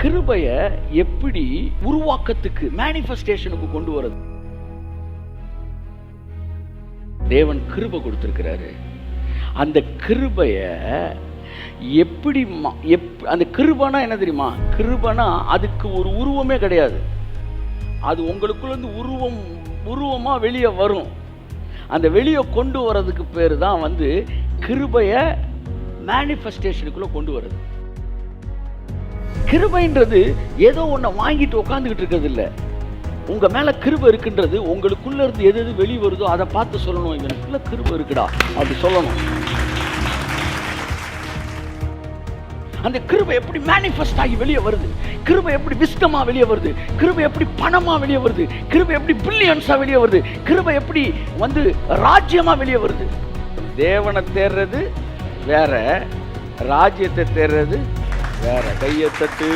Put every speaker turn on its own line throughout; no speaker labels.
கிருபைய எப்படி உருவாக்கத்துக்கு மேனிஃபெஸ்டேஷனுக்கு கொண்டு வரது? தேவன் கிருபை கொடுத்திருக்கிறாரு. அந்த கிருபைய எப்படி அந்த கிருபைனா என்ன தெரியுமா? கிருபைனா அதுக்கு ஒரு உருவமே கிடையாது. அது உங்களுக்குள்ள இருந்து உருவமா வெளியே வரும். அந்த வெளியே கொண்டு வர்றதுக்கு பேரு தான் கிருபைய மேனிஃபெஸ்டேஷனுக்குள்ள கொண்டு வர்றது. கிருபைன்றது ஏதோ ஒன்றை வாங்கிட்டு உட்காந்துக்கிட்டு இருக்கிறது இல்லை. உங்க மேல கிருபை இருக்குன்றது உங்களுக்குள்ள இருந்து எது வெளியே வருதோ அதை பார்த்து சொல்லணும், எனக்குள்ள கிருபை இருக்குடா அப்படி சொல்லணும். அந்த கிருபை எப்படி மேனிஃபெஸ்ட் ஆகி வெளியே வருது? கிருபை எப்படி விஸ்டமா வெளியே வருது? கிருபை எப்படி பணமா வெளியே வருது? கிருபை எப்படி பில்லியன்ஸா வெளியே வருது? கிருபை எப்படி ராஜ்யமா வெளியே வருது? தேவனை தேடுறது வேற, ராஜ்யத்தை தேடுறது வேற. கையை தட்டு.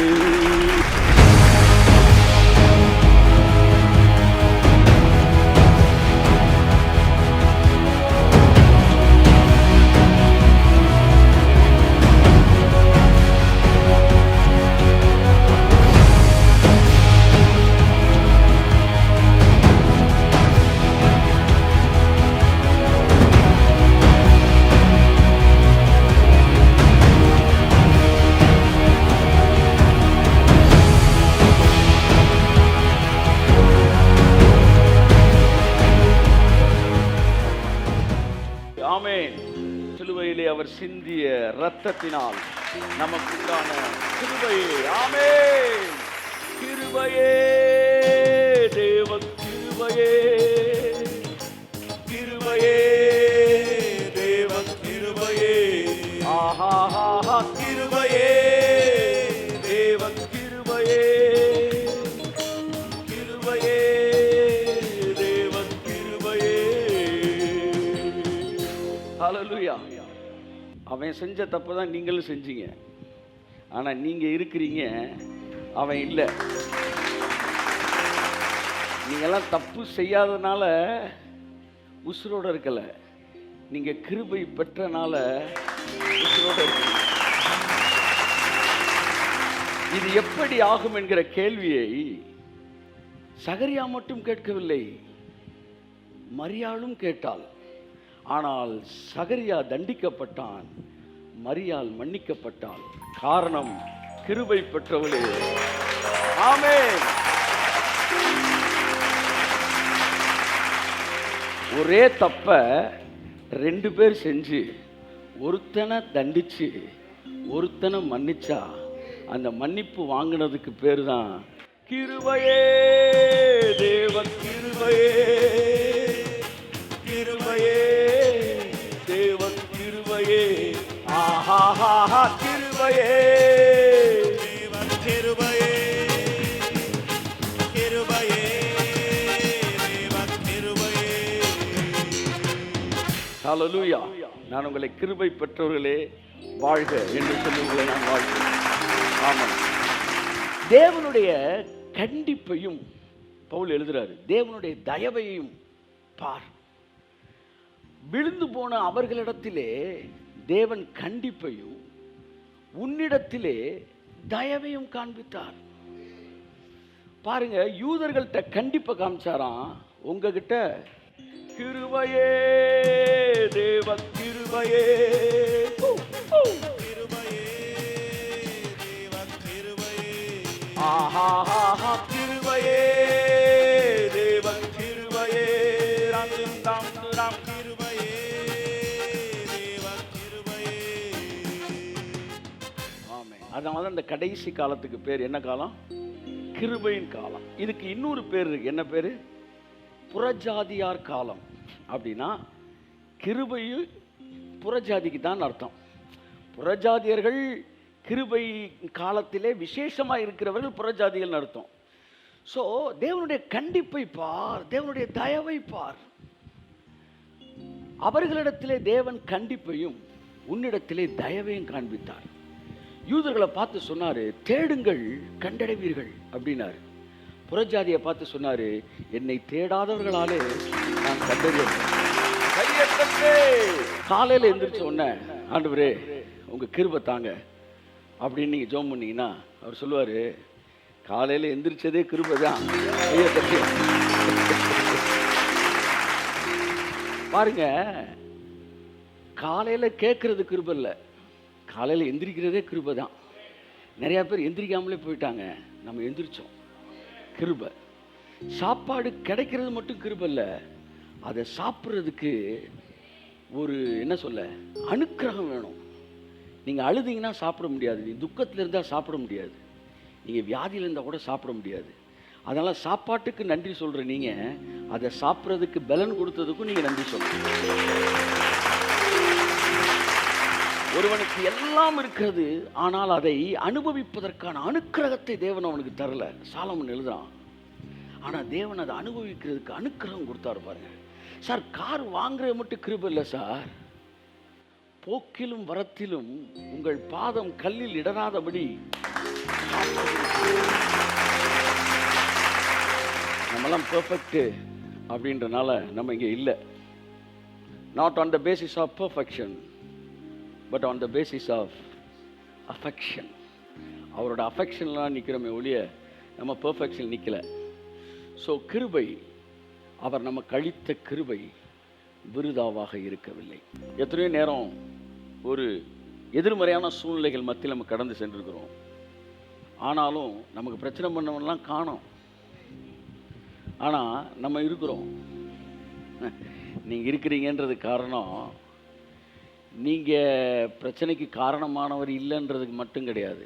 சிலுவையிலே அவர் சிந்திய இரத்தத்தினால் நமக்குண்டான கிருபையே. ஆமென். கிருபையே, தேவ கிருபையே, கிருபையே, தேவ கிருபையே. ஆஹா, கிருபையே, தேவ கிருபையே, கிருபையே, தேவ கிருபையே. ஹல்லேலூயா. அவன் செஞ்ச தப்பு தான் நீங்களும் செஞ்சீங்க. ஆனா நீங்க இருக்கிறீங்க, அவன் இல்லை. நீங்கெல்லாம் தப்பு செய்யாதனால உசுரோட இருக்கல, நீங்க கிருபை பெற்றனால உசுரோட இருக்கீங்க. இது எப்படி ஆகும் என்கிற கேள்வியை சகரியா மட்டும் கேட்கவில்லை, மரியாளும் கேட்டாள். ஆனால் சகரியா தண்டிக்கப்பட்டான், மரியாள் மன்னிக்கப்பட்டாள். காரணம், கிருபை பெற்றவளே. ஆமென். ஒரே தப்ப 2 பேர் செஞ்சு ஒருத்தனை தண்டிச்சு ஒருத்தனை மன்னிச்சா அந்த மன்னிப்பு வாங்கினதுக்கு பேரு தான் கிருபையே, தேவ கிருபையே, கிருபையே, தேவ கிருபையே. ஆஹா, கிருபையே, தேவ கிருபையே, கிருபையே, தேவ கிருபையே. ஹல்லேலூயா. நான் உங்களை கிருபை பெற்றவர்களே வாழ்க என்று சொல்லி உங்களை நான் வாழ்கிறேன். ஆமாம். தேவனுடைய கண்டிப்பையும் பவுல் எழுதுறாரு, தேவனுடைய தயவையும் பார். விழுந்து போன அவர்களிடத்திலே தேவன் கண்டிப்பையும் உன்னிடத்திலே தயவையும் காண்பித்தார். பாருங்க, யூதர்கள்ட்ட கண்டிப்பை காமிச்சாராம், உங்ககிட்ட கிருபையே, தேவ கிருபையே, கிருபையே, தேவ கிருபையே. ஆஹா, கிருபையே, தேவ கிருபையே. ராம் கிருபையே, தேவ கிருபையே. ஆமென். அதனால இந்த கடைசி காலத்துக்கு பேர் என்ன காலம்? கிருபையின் காலம். இதுக்கு இன்னொரு பேர் இருக்கு. என்ன பேரு? புறஜாதியார் காலம். அப்படின்னா கிருபையும் புறஜாதிக்கு தான் அர்த்தம். புறஜாதியர்கள் கிருபை காலத்திலே விசேஷமா இருக்கிறவர்கள் புறஜாதிகள் அர்த்தம். சோ தேவனுடைய கண்டிப்பை பார், தேவனுடைய தயவை பார். அவர்களிடத்திலே தேவன் கண்டிப்பையும் உன்னிடத்திலே தயவையும் காண்பித்தார். யூதர்களை பார்த்து சொன்னாரு, தேடுங்கள் கண்டடைவீர்கள் அப்படின்னாரு. புறஜாதியை பார்த்து சொன்னாரு, என்னை தேடாதவர்களாலே நான் கண்டறியேன். காலையில் எந்திரிச்ச உடனே, ஆண்டவரே உங்க கிருபை தாங்க அப்படின்னு நீங்க ஜெபம் பண்ணீங்கன்னா அவர் சொல்லுவார், காலையில் எந்திரிச்சதே கிருபை தான். ஐயா தட்டி பாருங்க, காலையில் கேட்கறது கிருபை இல்லை, காலையில் எந்திரிக்கிறதே கிருபை தான். நிறையா பேர் எந்திரிக்காமலே போயிட்டாங்க, நம்ம எந்திரிச்சோம், கிருபை. சாப்பாடு கிடைக்கிறது மட்டும் கிருபை இல்லை, அதை சாப்பிட்றதுக்கு ஒரு என்ன சொல்ல அனுக்கிரகம் வேணும். நீங்கள் அழுதிங்கன்னா சாப்பிட முடியாது, நீ துக்கத்தில் இருந்தால் சாப்பிட முடியாது, நீங்கள் வியாதியில் இருந்தால் கூட சாப்பிட முடியாது. அதனால் சாப்பாட்டுக்கு நன்றி சொல்கிற நீங்கள் அதை சாப்பிட்றதுக்கு பலன் கொடுத்ததுக்கும் நீங்கள் நன்றி சொல்லுங்கள். ஒருவனுக்கு எல்லாம் இருக்கிறது, ஆனால் அதை அனுபவிப்பதற்கான அனுக்கிரகத்தை தேவன் அவனுக்கு தரல. சாலமன் எழுதுறான். ஆனால் தேவன் அதை அனுபவிக்கிறதுக்கு அனுக்கிரகம் கொடுத்தாரு பாருங்க. சார், கார் வாங்குறது மட்டும் கிருபை இல்லை சார், போக்கிலும் வரத்திலும் உங்கள் பாதம் கல்லில் இடராதபடி நம்மெல்லாம் பெர்ஃபெக்ட் அப்படின்றனால நம்ம இங்கே இல்லை. Not on the basis of perfection, but on the basis of affection. அவரோட அஃபெக்ஷன்லாம் நிற்கிறோமே ஒழிய நம்ம பெர்ஃபெக்ஷன் நிற்கலை. ஸோ கிருபை, அவர் நம்ம கழித்த கிருபை விருதாவாக இருக்கவில்லை. எத்தனையோ நேரம் ஒரு எதிர்மறையான சூழ்நிலைகள் மத்தியில் நம்ம கடந்து சென்றிருக்கிறோம். ஆனாலும் நமக்கு பிரச்சனை பண்ணவெல்லாம் காணோம், ஆனால் நம்ம இருக்கிறோம். நீங்கள் இருக்கிறீங்கன்றது காரணம், நீங்கள் பிரச்சனைக்கு காரணமானவர் இல்லைன்றதுக்கு மட்டும் கிடையாது.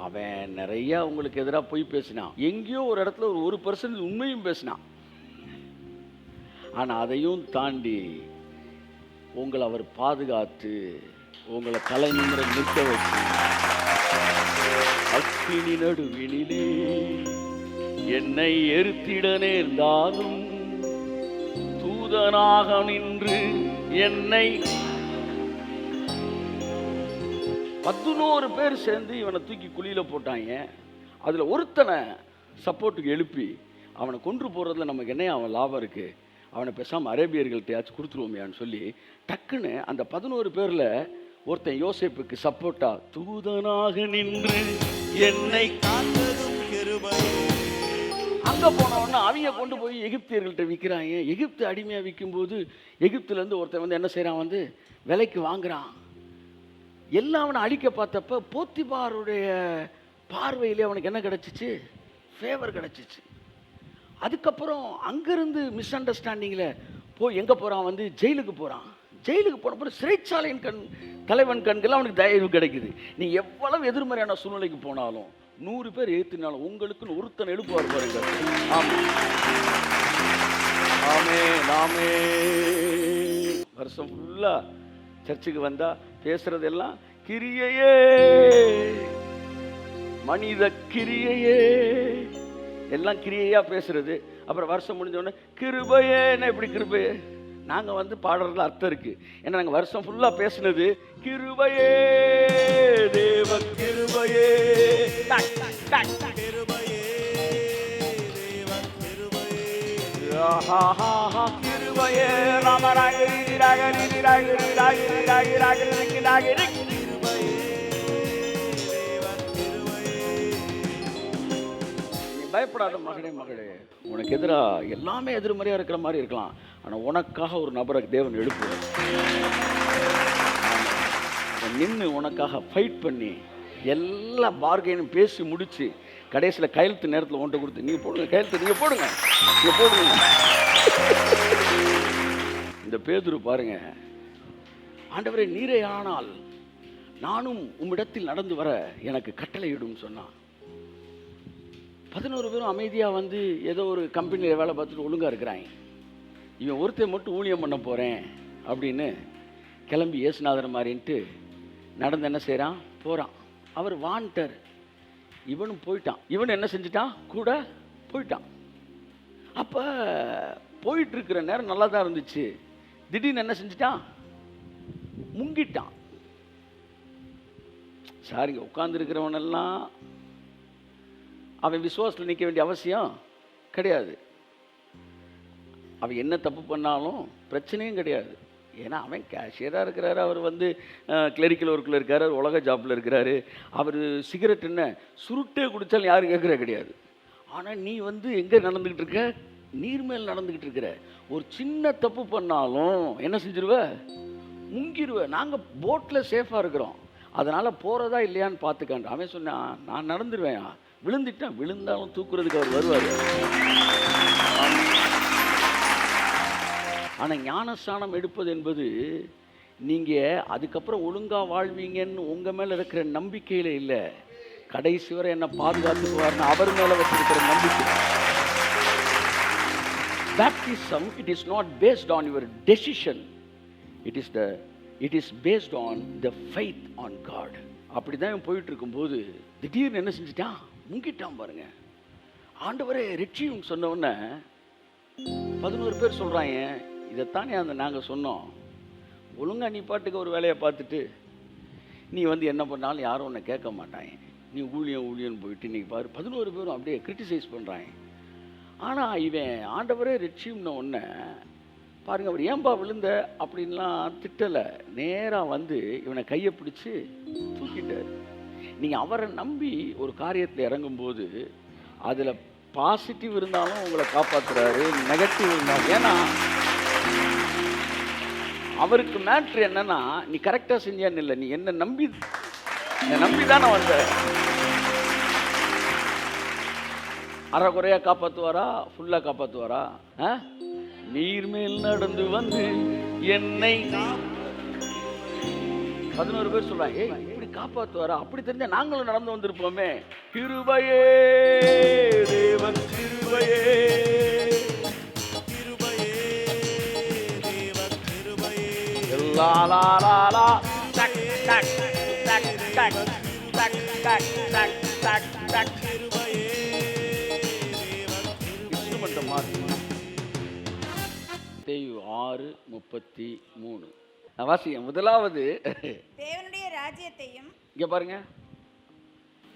அவன் நிறையா உங்களுக்கு எதிராக போய் பேசினான், எங்கேயோ ஒரு இடத்துல ஒரு 1% உண்மையும் பேசினான். ஆனால் அதையும் தாண்டி உங்களை அவர் பாதுகாத்து உங்களை தலை நிமிர நிற்க வச்சு, அக்கினி நடுவினிலே என்னை எரித்திட நேர்ந்தாலும் தூதனாக நின்று என்னை 11 பேர் சேர்ந்து இவனை தூக்கி குழியில் போட்டாங்க. அதில் ஒருத்தனை சப்போர்ட்டுக்கு எழுப்பி அவனை கொன்று போகிறதுல நமக்கு என்ன அவன் லாபம் இருக்குது, அவனை பேசாமல் அரேபியர்கள்ட்டையாச்சும் கொடுத்துருவோமையான்னு சொல்லி டக்குன்னு அந்த 11 பேரில் ஒருத்தன் யோசேப்புக்கு சப்போர்ட்டா தூதனாக நின்று என்னை காத்ததும் கிருபை. அங்கே போனவொன்னே அவங்க கொண்டு போய் எகிப்தியர்கள்ட்ட விற்கிறாங்க. எகிப்து அடிமையாக விற்கும்போது எகிப்துலேருந்து ஒருத்தன் வந்து என்ன செய்கிறான், வந்து விலைக்கு வாங்குறான். எல்லாம் அவனை அழிக்க பார்த்தப்ப போத்திபாருடைய பார்வையிலே அவனுக்கு என்ன கிடச்சிச்சு, ஃபேவர் கிடச்சிச்சு. அதுக்கப்புறம் அங்கேருந்து மிஸ் அண்டர்ஸ்டாண்டிங்கில் போய் எங்கே போகிறான், வந்து ஜெயிலுக்கு போகிறான். ஜெயிலுக்கு போனப்போ சிறைச்சாலையின் தலைவன் கண்கள் அவனுக்கு தயவு கிடைக்குது. நீ எவ்வளவு எதிர்மறையான சூழ்நிலைக்கு போனாலும் 100 பேர் ஏற்றினாலும் உங்களுக்குன்னு ஒருத்தன் எழுப்புவார் பாருங்க. ஆமாம், ஆமே நாமே. வருஷம் ஃபுல்லாக சர்ச்சுக்கு வந்தால் பேசுறதெல்லாம் கிரியையே, மனித கிரியையே, எல்லாம் கிரியையாக பேசுறது. அப்புறம் வருஷம் முடிஞ்சோடனே கிருபையே. என்ன இப்படி கிருபையே? நாங்கள் வந்து பாடுறதுல அர்த்தம் இருக்குது. ஏன்னா நாங்கள் வருஷம் ஃபுல்லாக பேசுனது கிருபையே, தேவ கிருபையே, கிருபையே, தேவ கிருபையே, கிருபையே, ராமராகரி ராகரி ராகரி ராகரி ராகரி ராகரி ராகரி கிருபையே, தேவ கிருபையே. நீ பயப்படாத மகனே, மகளே, உனக்கு எதிராக எல்லாமே எதிர்மறையாக இருக்கிற மாதிரி இருக்கலாம், ஆனால் உனக்காக ஒரு நபரை தேவன் எழுப்புவார். நின்று உனக்காக ஃபைட் பண்ணி எல்லா பார்கெனும் பேசி முடிச்சு கடைசியில் கையெழுத்து நேரத்தில் ஒன்றை கொடுத்து நீங்கள் போடுங்க, கையெழுத்து நீங்கள் போடுங்க, நீங்கள் போடுங்க. இந்த பேதுரு பாருங்க, ஆண்டவரே நீரே ஆனால் நானும் உம்மிடத்தில் நடந்து வர எனக்கு கட்டளையிடும் சொன்னான். 11 பேரும் அமைதியாக வந்து ஏதோ ஒரு கம்பெனியில் வேலை பார்த்துட்டு ஒழுங்காக இருக்கிறாங்க. இவன் ஒருத்தர் மட்டும் ஊழியம் பண்ண போகிறேன் அப்படின்னு கிளம்பி இயேசுநாதர் மாதிரின்ட்டு நடந்து என்ன செய்கிறான், போகிறான். அவர் வான்ட்டார், இவனும் போயிட்டான். இவன் என்ன செஞ்சிட்டான், கூட போயிட்டான். அப்போ போயிட்டுருக்கிற நேரம் நல்லா தான் இருந்துச்சு. திடீர்னு என்ன செஞ்சிட்டான், முங்கிட்டான். சாரிங்க, உட்காந்துருக்கிறவனெல்லாம் அவன் விசுவாசத்தில் நிற்க வேண்டிய அவசியம் கிடையாது. அவன் என்ன தப்பு பண்ணாலும் பிரச்சனையும் கிடையாது. ஏன்னா அவன் கேஷியராக இருக்கிறாரு, அவர் வந்து கிளரிக்கல் ஒர்க்கில் இருக்காரு, உலக ஜாப்பில் இருக்கிறாரு. அவர் சிகரெட் என்ன சுருட்டே குடித்தாலும் யாரும் கேட்குற கிடையாது. ஆனால் நீ வந்து எங்கே நடந்துக்கிட்டு இருக்க? நீர்மேல் நடந்துக்கிட்டு இருக்கிற. ஒரு சின்ன தப்பு பண்ணாலும் என்ன செஞ்சிருவ? முங்கிடுவ. நாங்கள் போட்டில் சேஃபாக இருக்கிறோம், அதனால் போகிறதா இல்லையான்னு பார்த்துக்கான். அவன் சொன்னான், நான் நடந்துருவேன், விழுந்துட்டேன், விழுந்தாலும் தூக்குறதுக்கு அவர் வருவார். ஆனால் ஞானஸ்நானம் எடுப்பது என்பது நீங்கள் அதுக்கப்புறம் ஒழுங்காக வாழ்வீங்கன்னு உங்கள் மேலே இருக்கிற நம்பிக்கையில் இல்லை, கடைசி வரை என்ன பாதுகாத்துக்குவார்னு அவர் மேலே வச்சிருக்கிற நம்பிக்கை. Baptism, it is not based on your decision, it is based on the faith on God. அப்படி தான் போயிட்டு இருக்கும்போது திடீர்னு என்ன செஞ்சிட்டான்? முங்கிட்டான் பாருங்க. ஆண்டவரே ரட்சியும் சொன்ன உடனே 11 பேர் சொல்கிறாங்க, இதைத்தானே நாங்கள் சொன்னோம், ஒழுங்கா நீ பாட்டுக்கு ஒரு வேலையை பார்த்துட்டு நீ வந்து என்ன பண்ணாலும் யாரும் உன்னை கேட்க மாட்டாங்க, நீ ஊழியன்னு போயிட்டு இன்றைக்கி பாரு. 11 பேரும் அப்படியே கிரிட்டிசைஸ் பண்ணுறாங்க. ஆனால் இவன் ஆண்டவரே ரட்சியும்ன உடனே பாருங்கள், அவர் ஏன்பா விழுந்த அப்படின்லாம் திட்டலை, நேராக வந்து இவனை கையை பிடிச்சி தூக்கிட்டார். நீங்கள் அவரை நம்பி ஒரு காரியத்தில் இறங்கும்போது அதில் பாசிட்டிவ் இருந்தாலும் உங்களை காப்பாற்றுறாரு, நெகட்டிவ் இருந்தாலும். ஏன்னா அவருக்கு மேட்ரு என்னன்னா, நீ கரெக்டாக செஞ்சான்னு இல்லை, நீ என்னை நம்பி தானே வந்த. அரைக்குறையாக காப்பாற்றுவாரா, ஃபுல்லாக காப்பாற்றுவாரா? நீர்மேல் நடந்து வந்து என்னை 11 பேர் சொல்றாங்க, ஏய் இப்படி காப்பாற்றுவாரா? அப்படி தெரிஞ்சா நாங்களும் நடந்து வந்திருப்போமே. கிருபையே தேவன் கிருபையே, லா லா லா லா டக் டக் டக் டக் டக் டக் டக் டக் டக். இன்ஸ்ட்ருமெண்ட்டை மாற்றி 6:33 வாசிங்க. முதலாவது
தேவனுடைய ராஜ்யத்தையும்.
இங்கே பாருங்க,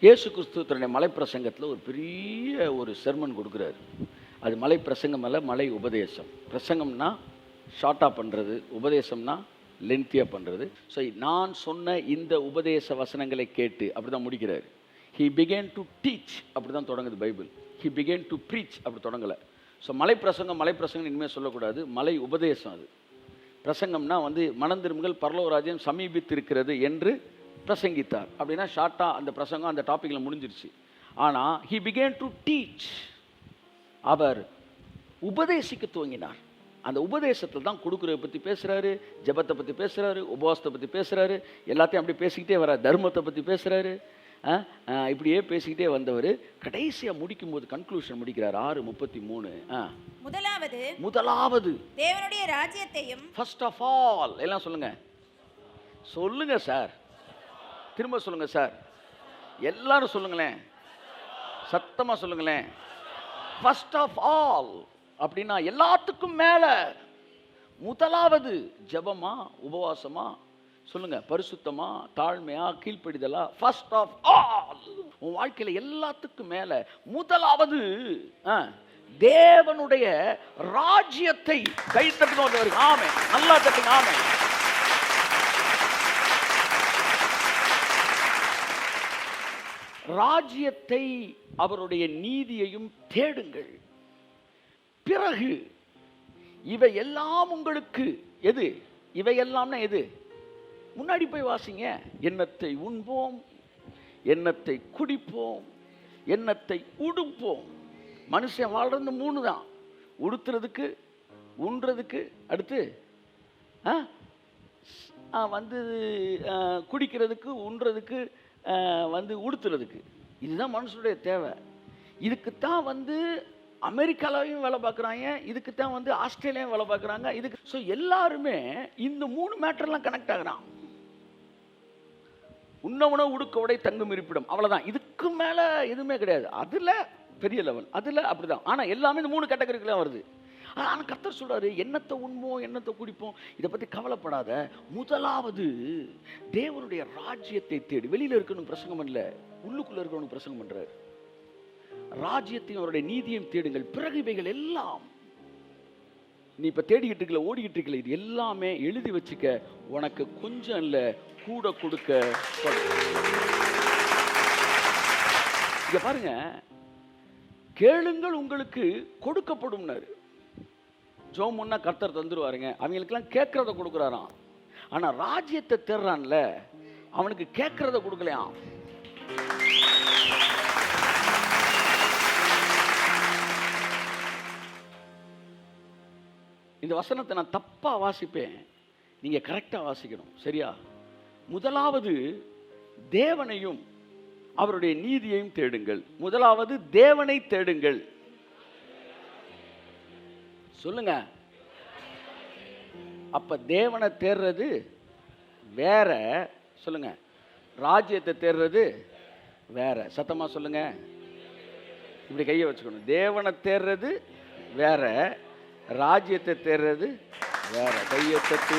இயேசு கிறிஸ்து தன்னுடைய மலை பிரசங்கத்தில் ஒரு பெரிய ஒரு செர்மன் கொடுக்குறாரு. அது மலை பிரசங்கம் அல்ல, மலை உபதேசம். பிரசங்கம்னா ஷார்ட்டாக பண்ணுறது, உபதேசம்னா லென்த்தியாக பண்ணுறது. ஸோ நான் சொன்ன இந்த உபதேச வசனங்களை கேட்டு அப்படி தான் முடிக்கிறார். ஹி பிகேன் டு டீச், அப்படி தான் தொடங்குது Bible. He began to preach, அப்படி தொடங்கலை. ஸோ மலை பிரசங்கம் இனிமேல் சொல்லக்கூடாது, மலை உபதேசம். அது பிரசங்கம்னா வந்து மனம் திரும்புங்கள், பரலோக ராஜ்யம் சமீபித்து இருக்கிறது என்று பிரசங்கித்தார். அப்படின்னா ஷார்ட்டாக அந்த பிரசங்கம் அந்த டாப்பிக்கில் முடிஞ்சிருச்சு. ஆனால் ஹி பிகேன் டு டீச், அவர் உபதேசிக்க துவங்கினார். அந்த உபதேசத்தில் தான் கொடுக்குறத பற்றி பேசுகிறாரு, ஜெபத்தை பற்றி பேசுகிறாரு, உபவாசத்தை பற்றி பேசுகிறாரு, எல்லாத்தையும் அப்படி பேசிக்கிட்டே வர, தர்மத்தை பற்றி பேசுகிறாரு. இப்படியே பேசிக்கிட்டே வந்தவர் கடைசியாக முடிக்கும் போது கன்க்ளூஷன் முடிக்கிறார். 6:33. முதலாவது
தேவனுடைய ராஜ்யத்தையும்.
ஃபர்ஸ்ட் ஆஃப் ஆல் எல்லாம் சொல்லுங்க சார், திரும்ப சொல்லுங்க சார், எல்லாரும் சொல்லுங்களேன், சத்தமாக சொல்லுங்களேன். ஃபர்ஸ்ட் ஆஃப் ஆல் அப்படின்னா எல்லாத்துக்கும் மேல முதலாவது ஜெபமா, உபவாசமா, சொல்லுங்க, பரிசுத்தமா, தாழ்மையா, கீழ்ப்படிதலா? First of all. உன் வாழ்க்கையில எல்லாத்துக்கும் மேல முதலாவது தேவனுடைய ராஜ்யத்தை. கை தட்டுங்க, ஆமே, நல்லா தட்டுங்க, ஆமே. ராஜ்யத்தை, அவருடைய நீதியையும் தேடுங்கள், பிறகு இவை எல்லாம் உங்களுக்கு. எது இவை எல்லாம்னா? எது? முன்னாடி போய் வாசிங்க. எண்ணத்தை உண்போம், எண்ணத்தை குடிப்போம், எண்ணத்தை உடுப்போம். மனுஷன் வாழ்றது 3 தான். உடுத்துறதுக்கு, உண்றதுக்கு, அடுத்து வந்து குடிக்கிறதுக்கு, உண்றதுக்கு, வந்து உடுத்துறதுக்கு. இதுதான் மனுஷனுடைய தேவை. இதுக்குத்தான் வந்து அமெரிக்காலையும் வேலை பார்க்குறாங்க, இதுக்குத்தான் வந்து ஆஸ்திரேலியாவும் வேலை பார்க்குறாங்க. இதுக்கு ஸோ எல்லாருமே இந்த 3 மேட்டர்லாம் கனெக்ட் ஆகுறான். உண்ண உடுக்க உடை தங்கும் இருப்பிடம், அவ்வளோதான். இதுக்கு மேலே எதுவுமே கிடையாது. அதில் பெரிய லெவல், அதில் அப்படிதான். ஆனால் எல்லாமே இந்த 3 கேட்டகரிக்குலாம் வருது. ஆனால் கர்த்தர் சொல்றாரு, எண்ணத்தை உண்போம், எண்ணத்தை குடிப்போம், இதை பற்றி கவலைப்படாத. முதலாவது தேவனுடைய ராஜ்யத்தை தேடி. வெளியில் இருக்கணும் பிரசங்கம் இல்லை, உள்ளுக்குள்ளே இருக்கணும் பிரசங்கம் பண்ணுறாரு. ராஜ்யத்தையும் அவருடைய நீதியையும் தேடுங்கள், பிறகு இவைகள் எல்லாம் நீ இப்போ தேடிக்கிட்டு இருக்கல, ஓடிக்கிட்டு இருக்கல, இது எல்லாமே எழுதி வச்சுக்க. உனக்கு கொஞ்சம் இல்லை, கூட கொடுக்க. இங்க பாருங்க, கேளுங்கள் உங்களுக்கு கொடுக்கப்படும்னாரு. ஜோம் முன்னா கர்த்தர் தந்துருவாருங்க. அவங்களுக்கெல்லாம் கேட்கறத கொடுக்குறாராம். ஆனா ராஜ்யத்தை தேடுறான்ல, அவனுக்கு கேட்கறத கொடுக்கலையாம். இந்த வசனத்தை நான் தப்பா வாசிப்பேன், நீங்க கரெக்டா வாசிக்கணும், சரியா? முதலாவது தேவனையும் அவருடைய நீதியையும் தேடுங்கள். முதலாவது தேவனை தேடுங்கள். சொல்லுங்க. அப்ப தேவனை தேடுறது வேற, சொல்லுங்க. ராஜ்யத்தை தேடுறது வேற. சத்தமா சொல்லுங்க. இப்படி கையை வச்சுக்கணும். தேவனை தேடுறது வேற, ராஜ்யத்தை தேடுறது வேற. கையை தட்டு.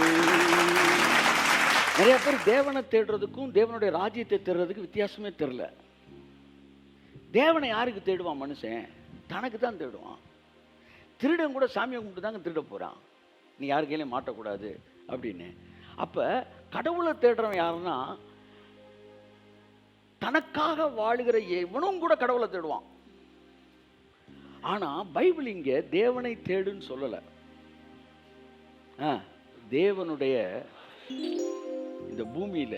நிறைய பேர் தேவனை தேடுறதுக்கும் தேவனுடைய ராஜ்யத்தை தேடுறதுக்கு வித்தியாசமே தெரியல. தேவனை யாருக்கு தேடுவான் மனுஷன்? தனக்கு தான் தேடுவான். திருடன் கூட சாமியை கும்பிட்டு தாங்க திருட போறான், நீ யாரு கையிலையும் மாட்டக்கூடாது அப்படின்னு. அப்ப கடவுளை தேடுறவன் யாருன்னா, தனக்காக வாழுகிற எவனும் கூட கடவுளை தேடுவான். ஆனா பைபிள் இங்க தேவனை தேடுன்னு சொல்லல. தேவனுடைய இந்த பூமியில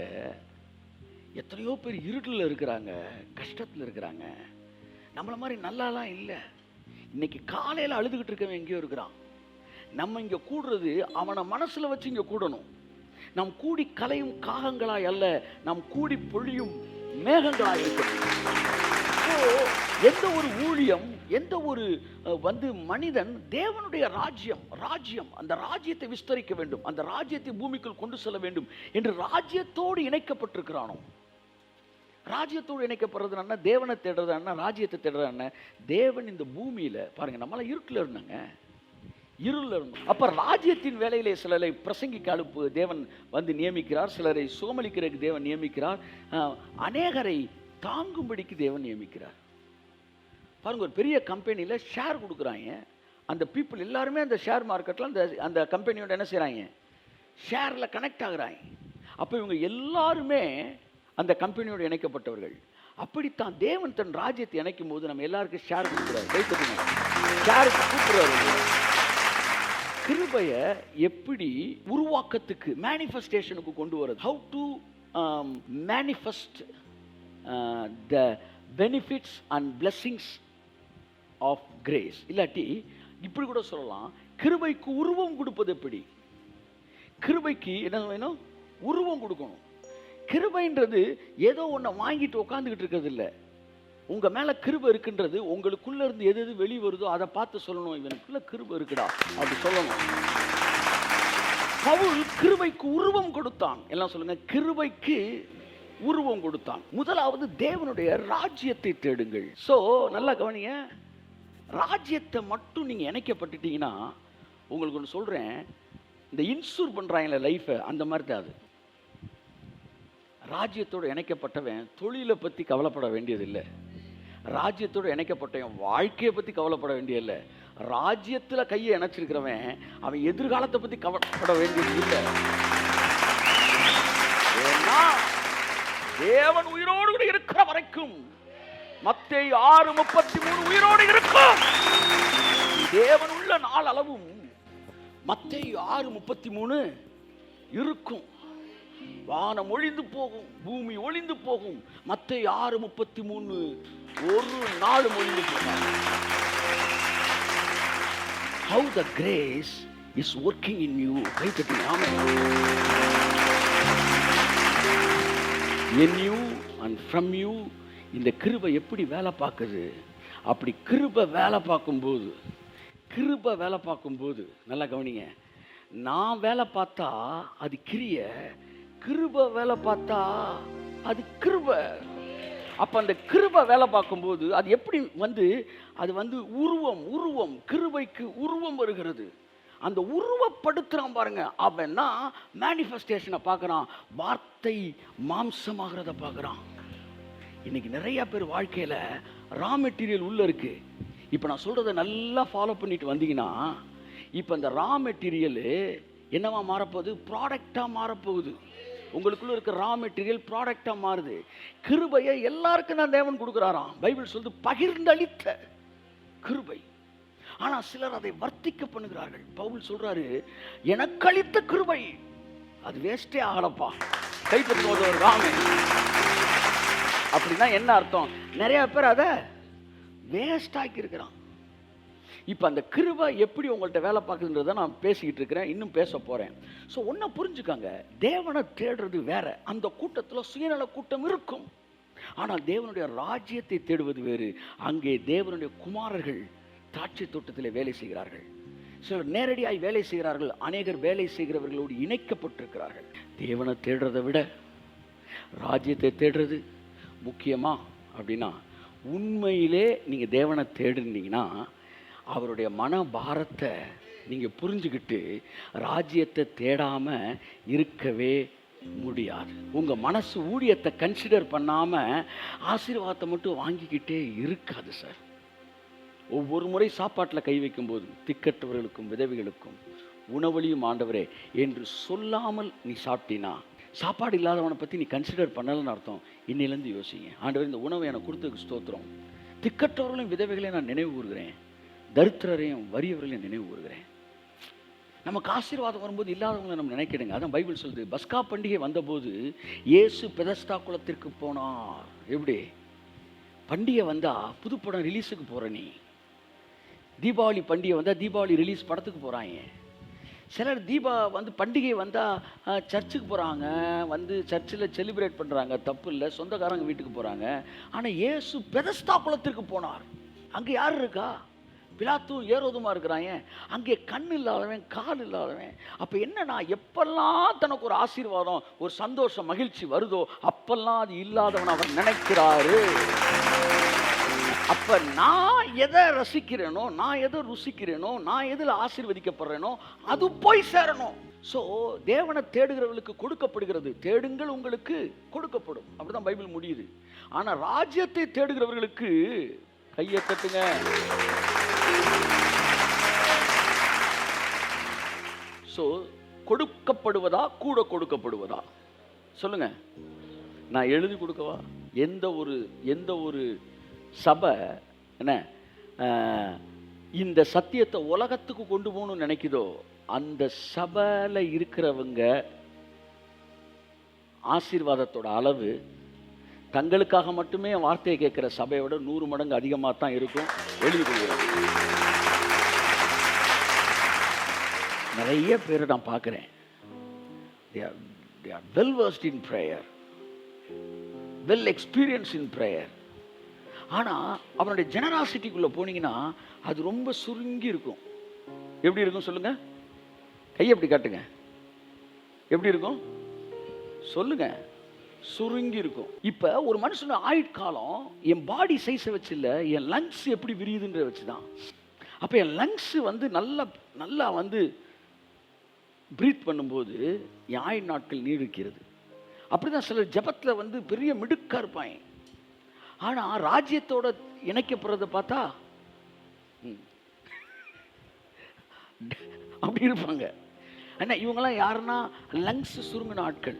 எத்தனையோ பேர் இருட்டில் இருக்கிறாங்க, கஷ்டத்தில் இருக்கிறாங்க. நம்மள மாதிரி நல்லாலாம் இல்லை. இன்னைக்கு காலையில் அழுதுகிட்டு இருக்கவன் எங்கேயோ இருக்கிறான். நம்ம இங்க கூடுறது அவனை மனசுல வச்சு இங்க கூடணும். நம் கூடி கலையும் காகங்களாய் அல்ல, நம் கூடி பொழியும் மேகங்களாய் இருக்கிறது. எந்த ஒரு ஊழியம், எந்த ஒரு மனிதன் தேவனுடைய ராஜ்யம் அந்த ராஜ்யத்தை விஸ்தரிக்க வேண்டும், அந்த ராஜ்யத்தை பூமிக்குள் கொண்டு செல்ல வேண்டும் என்று ராஜ்யத்தோடு இணைக்கப்பட்டிருக்கிறானோ. ராஜ்யத்தோடு இணைக்கப்படுறது, தேவனை தேடுறது, ராஜ்யத்தை தேடுறது. தேவன் இந்த பூமியில பாருங்க, நம்மள இருட்டில் இருந்தாங்க, இருளில் இருந்தோம். அப்ப ராஜ்யத்தின் வேலையிலே சிலரை பிரசங்கிக்க அனுப்பு தேவன் வந்து நியமிக்கிறார், சிலரை சுகமளிக்கிறதுக்கு தேவன் நியமிக்கிறார், அநேகரை தாங்கும்படிக்கு தேவன் நியமிக்கிறார். பாருங்க, ஒரு பெரிய கம்பெனியில ஷேர் கொடுக்குறாங்க. அந்த பீப்புள் எல்லாருமே அந்த ஷேர் மார்க்கெட்ல அந்த கம்பெனியோட என்ன செய்றாங்க? ஷேர்ல கனெக்ட் ஆகுறாங்க. அப்ப இவங்க எல்லாருமே அந்த கம்பெனியோட இணைக்கப்பட்டவர்கள். அப்படித்தான் தேவன் தன் ராஜ்யத்தை இணைக்கும் போது நம்ம எல்லாருக்கும் ஷேர் கொடுக்குறாரு. ஷேருக்கு கூப்பிடுறாரு. கிருபைய எப்படி உருவாக்கத்துக்கு, மேனிஃபெஸ்டேஷனுக்கு கொண்டு வரது? How to manifest the benefits and blessings of grace. இல்லாட்டி இப்படி கூட சொல்லலாம், கிருபைக்கு உருவம் கொடுப்பது எப்படி? கிருபைக்கு என்ன வேணும்? உருவம் கொடுக்கணும். கிருபைன்றது ஏதோ ஒன்றை வாங்கிட்டு உட்காந்துக்கிட்டு இருக்கிறது இல்லை. உங்க மேல கிருபை இருக்குன்றது உங்களுக்குள்ள இருந்து எது எது வெளியே வருதோ அதை பார்த்து சொல்லணும், இவனுக்குள்ள கிருபை இருக்குடா அப்படி சொல்லணும். பவுல் கிருபைக்கு உருவம் கொடுத்தான். எல்லாம் சொல்லுங்க, கிருபைக்கு உருவம் கொடுத்தான். முதலாவது தேவனுடைய ராஜ்யத்தை தேடுங்கள். சோ நல்லா கவனிங்க, ராஜ்யத்தை மட்டும் நீங்க இணைக்கப்பட்டுட்டீங்கன்னா, உங்களுக்கு ஒன்று சொல்றேன், இந்த இன்சூர் பண்றாங்களே லைஃபை, அந்த மாதிரி தான் அது. ராஜ்யத்தோடு இணைக்கப்பட்டவன் தொழிலை பற்றி கவலைப்பட வேண்டியதில்லை. ராஜ்யத்தோடு இணைக்கப்பட்டவன் வாழ்க்கையை பற்றி கவலைப்பட வேண்டியதில்லை. ராஜ்யத்தில் கையை இணைச்சிருக்கிறவன் அவன் எதிர்காலத்தை பற்றி கவலைப்பட வேண்டியது இல்லை. ஏன்னா தேவன் உயிரோடு கூட இருக்கிற வரைக்கும், மத்தேயு 6:33 உயிரோடு இருக்கும். தேவன் உள்ள நாள் அளவும் மத்தேயு 6:33 இருக்கும். வானம் ஒளிந்து போகும், பூமி ஒளிந்து போகும். மத்தேயு 6:33 ஒரு நாளும் ஒளிந்து போகும். How the grace is working in you. Right? Amen. In you and from you. இந்த கிருபை எப்படி வேலை பார்க்குது? அப்படி கிருபை வேலை பார்க்கும்போது நல்லா கவனிங்க, நான் வேலை பார்த்தா அது கிரிய, கிருபை வேலை பார்த்தா அது கிருபை. அப்ப அந்த கிருபை வேலை பார்க்கும்போது அது எப்படி அது உருவம் கிருபைக்கு உருவம் வருகிறது. அந்த உருவப்படுத்துறான் பாருங்க, அவன் மேனிஃபெஸ்டேஷனை பார்க்கறான், வார்த்தை மாம்சமாகிறத பார்க்கறான். இன்னைக்கு நிறைய பேர் வாழ்க்கையில ரா மெட்டீரியல் உள்ள இருக்கு. இப்ப நான் சொல்றதை நல்லா ஃபாலோ பண்ணிட்டு வந்தீங்கன்னா, இப்போ இந்த ரா மெட்டீரியல் என்னவா மாறப்போகுது? ப்ராடக்டாக மாறப்போகுது. உங்களுக்குள்ள இருக்க ரா மெட்டீரியல் ப்ராடக்டாக மாறுது. கிருபையை எல்லாருக்கும் தான் தேவன் கொடுக்குறாராம். பைபிள் சொல்லுது பகிர்ந்தளித்த கிருபை. ஆனால் சிலர் அதை வர்த்திக்க பண்ணுகிறார்கள். பவுல் சொல்றாரு, எனக்கு அளித்த கிருபை அது வேஸ்டே ஆகலப்பா. கைப்பற்றுவது ஒரு ராமே. அப்படின்னா என்ன அர்த்தம்? நிறைய பேர் அதை வேஸ்ட் ஆக்கி இருக்கிறான். இப்போ அந்த கிருபை எப்படி உங்கள்கிட்ட வேலை பார்க்குதுன்றதை நான் பேசிக்கிட்டு இருக்கிறேன், இன்னும் பேச போகிறேன். ஸோ ஒன்றை புரிஞ்சுக்காங்க, தேவனை தேடுறது வேற. அந்த கூட்டத்தில் சுயநல கூட்டம் இருக்கும். ஆனால் தேவனுடைய ராஜ்யத்தை தேடுவது வேறு. அங்கே தேவனுடைய குமாரர்கள் திராட்சை தோட்டத்தில் வேலை செய்கிறார்கள். சிலர் நேரடியாய் வேலை செய்கிறார்கள். அநேகர் வேலை செய்கிறவர்களோடு இணைக்கப்பட்டிருக்கிறார்கள். தேவனை தேடுறதை விட ராஜ்யத்தை தேடுறது முக்கியமா அப்படின்னா, உண்மையிலே நீங்கள் தேவனை தேடுனீங்கன்னா அவருடைய மன பாரத்தை நீங்கள் புரிஞ்சுக்கிட்டு ராஜ்யத்தை தேடாமல் இருக்கவே முடியாது. உங்கள் மனசு ஊழியத்தை கன்சிடர் பண்ணாமல் ஆசீர்வாதத்தை மட்டும் வாங்கிக்கிட்டே இருக்காது சார். ஒவ்வொரு முறை சாப்பாட்டில் கை வைக்கும்போது திக்கற்றவர்களுக்கும் விதவைகளுக்கும் உணவளியும் ஆண்டவரே என்று சொல்லாமல் நீ சாப்பிட்டீன்னா, சாப்பாடு இல்லாதவனை பற்றி நீ கன்சிடர் பண்ணலன்னு அர்த்தம். இன்னிலேருந்து யோசிங்க, ஆண்டவர் இந்த உணவை எனக்கு கொடுத்ததுக்கு ஸ்தோத்திரம். திக்கற்றவர்களையும் விதவைகளையும் நான் நினைவு கூறுகிறேன், தரித்திரரையும் வறியவர்களையும் நினைவு கூறுகிறேன். நமக்கு ஆசீர்வாதம் வரும்போது இல்லாதவங்களை நம்ம நினைக்கிடுங்க. அதான் பைபிள் சொல்லுது, பஸ்கா பண்டிகை வந்தபோது இயேசு பெதஸ்தா குளத்திற்கு போனார். எப்படி? பண்டிகை வந்தால் புதுப்படம் ரிலீஸுக்கு போகிற நீ, தீபாவளி பண்டிகை வந்தால் தீபாவளி ரிலீஸ் படத்துக்கு போகிறாங்க. சிலர் பண்டிகை வந்தால் சர்ச்சுக்கு போகிறாங்க, சர்ச்சில் செலிப்ரேட் பண்ணுறாங்க, தப்பு இல்லை, சொந்தக்காரங்க வீட்டுக்கு போகிறாங்க. ஆனால் இயேசு பெதஸ்தா குளத்திற்கு போனார். அங்கே யார் இருக்கா? பிலாத்தும் ஏரோதுமா இருக்கிறாங்க. அங்கே கண் இல்லாதவன், கால் இல்லாதவன். அப்போ என்னன்னா, எப்பெல்லாம் தனக்கு ஒரு ஆசீர்வாதம், ஒரு சந்தோஷம், மகிழ்ச்சி வருதோ அப்பெல்லாம் அது இல்லாதவன் அவர் நினைக்கிறாரு. அப்போ நான் எதை ரசிக்கிறேனோ, நான் எதை ருசிக்கிறேனோ, நான் எதில் ஆசீர்வதிக்கப்படுறேனோ அது போய் சேரணும். ஸோ தேவனை தேடுகிறவர்களுக்கு கொடுக்கப்படுகிறது. தேடுங்கள் உங்களுக்கு கொடுக்கப்படும். அப்படிதான் பைபிள் முடியுது. ஆனால் ராஜ்யத்தை தேடுகிறவர்களுக்கு கையை தட்டுங்க. ஸோ கொடுக்கப்படுவதா கூட கொடுக்கப்படுவதா சொல்லுங்க. நான் எழுதி கொடுக்கவா? எந்த ஒரு சபை என்ன இந்த சத்தியத்தை உலகத்துக்கு கொண்டு போகணும்னு நினைக்குதோ, அந்த சபையில் இருக்கிறவங்க ஆசீர்வாதத்தோட அளவு தங்களுக்காக மட்டுமே வார்த்தையை கேட்குற சபையோட 100 மடங்கு அதிகமாக தான் இருக்கும். எழுதி கொடுக்குறேன். நிறைய பேர் நான் பார்க்குறேன், they are well versed in prayer, well experienced in prayer. ஆனால் அவனுடைய ஜெனராசிட்டிக்குள்ளே போனீங்கன்னா அது ரொம்ப சுருங்கி இருக்கும். எப்படி இருக்கும் சொல்லுங்க? கையை எப்படி காட்டுங்க. எப்படி இருக்கும் சொல்லுங்க? சுருங்கி இருக்கும். இப்போ ஒரு மனுஷனோட ஆயுட்காலம் என் பாடி சைஸை வச்சு இல்லை, என் லங்ஸ் எப்படி விரியுதுன்ற வச்சு தான். அப்போ என் லங்ஸ் நல்லா ப்ரீத் பண்ணும்போது என் ஆயுள் நாட்கள் நீடிக்கிறது. அப்படி தான் சிலர் ஜபத்தில் பெரிய மிடுக்காக இருப்பாங்க. ஆனால் ராஜ்யத்தோட இணைக்கப்படுறத பார்த்தா அப்படி இருப்பாங்க. ஆனால் இவங்கெல்லாம் யாருன்னா லங்ஸ் சுருங்கின ஆட்கள்.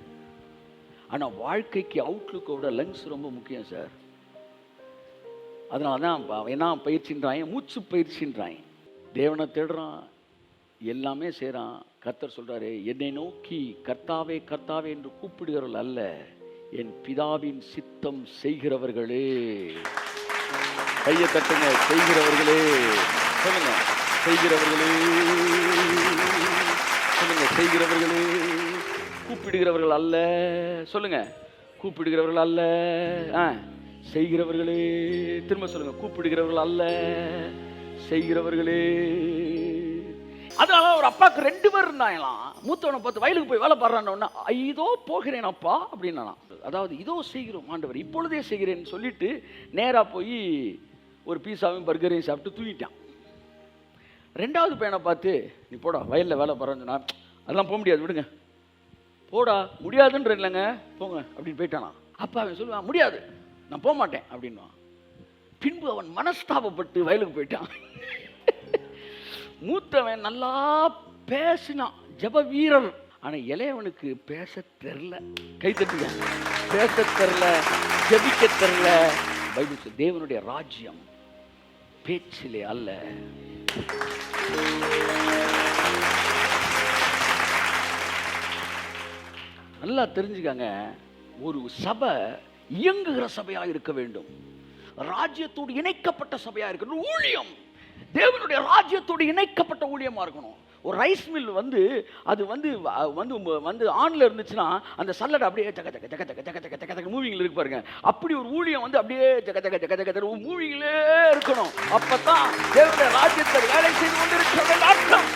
ஆனால் வாழ்க்கைக்கு அவுட்லுக்கோட லங்ஸ் ரொம்ப முக்கியம் சார். அதனால தான் என்ன பயிற்சின்றாங்க, மூச்சு பயிற்சின்றாங்க. தேவனை தேடுறான், எல்லாமே செய்கிறான். கர்த்தர் சொல்கிறாரு, என்னை நோக்கி கர்த்தாவே கர்த்தாவே என்று கூப்பிடுகிறவர்கள் அல்ல, என் பிதாவின் சித்தம் செய்கிறவர்களே. கையை தட்டுங்க. செய்கிறவர்களே சொல்லுங்க. செய்கிறவர்களே சொல்லுங்க. செய்கிறவர்களே. கூப்பிடுகிறவர்கள் அல்ல சொல்லுங்க. கூப்பிடுகிறவர்கள் அல்ல, செய்கிறவர்களே. திரும்ப சொல்லுங்க. கூப்பிடுகிறவர்கள் அல்ல, செய்கிறவர்களே. அதனால ஒரு அப்பாவுக்கு 2 பேர் இருந்தாங்களாம். மூத்தவனை பார்த்து வயலுக்கு போய் வேலை பாடுறான்னு, இதோ போகிறேன் அப்பா அப்படின்னா. அதாவது இதோ செய்கிறோம் ஆண்டவர், இப்பொழுதே செய்கிறேன்னு சொல்லிட்டு நேராக போய் ஒரு பீஸாவையும் பர்கரையும் சாப்பிட்டு தூங்கிட்டான். 2வது பையனை பார்த்து, நீ போடா வயலில் வேலை பாடுறான்னு சொன்னா, அதெல்லாம் போக முடியாது விடுங்க, போடா முடியாதுன்ற இல்லைங்க போங்க அப்படின்னு போயிட்டானா. அப்பா அவன் சொல்லுவான், முடியாது நான் போக மாட்டேன் அப்படின்வான். பின்பு அவன் மனஸ்தாபப்பட்டு வயலுக்கு போயிட்டான். மூத்தவன் நல்லா பேசினான், ஜெப வீரர். ஆனா இளையவனுக்கு பேச தெரியல. கை தட்டுங்க. பேச தெரியல, ஜெபிக்க தெரியல. பைபிள் சொல்லுது, தேவனுடைய ராஜ்யம் பேச்சிலே அல்ல. நல்லா தெரிஞ்சுக்கங்க, ஒரு சபை இயங்குகிற சபையா இருக்க வேண்டும். ராஜ்யத்தோடு இணைக்கப்பட்ட சபையா இருக்கணும். ஊழியம் தேவனுடைய ராஜ்யத்தோடு இணைக்கப்பட்ட ஊழியமா இருக்கணும். ஒரு ரைஸ் மில் வந்து அது வந்து வந்து வந்து ஆன்ல இருந்துச்சுன்னா அந்த சல்லடை அப்படியே ஜக ஜக ஜக ஜக ஜக ஜக ஜக மூவிங்ல இருக்கு பாருங்க. அப்படி ஒரு ஊழியம் வந்து அப்படியே ஜக ஜக ஜக ஜக மூவிங்லே இருக்கணும். அப்பதான் தேவனுடைய ராஜ்யத்தை வேலை செய்து கொண்டிருக்கிறது அர்த்தம்.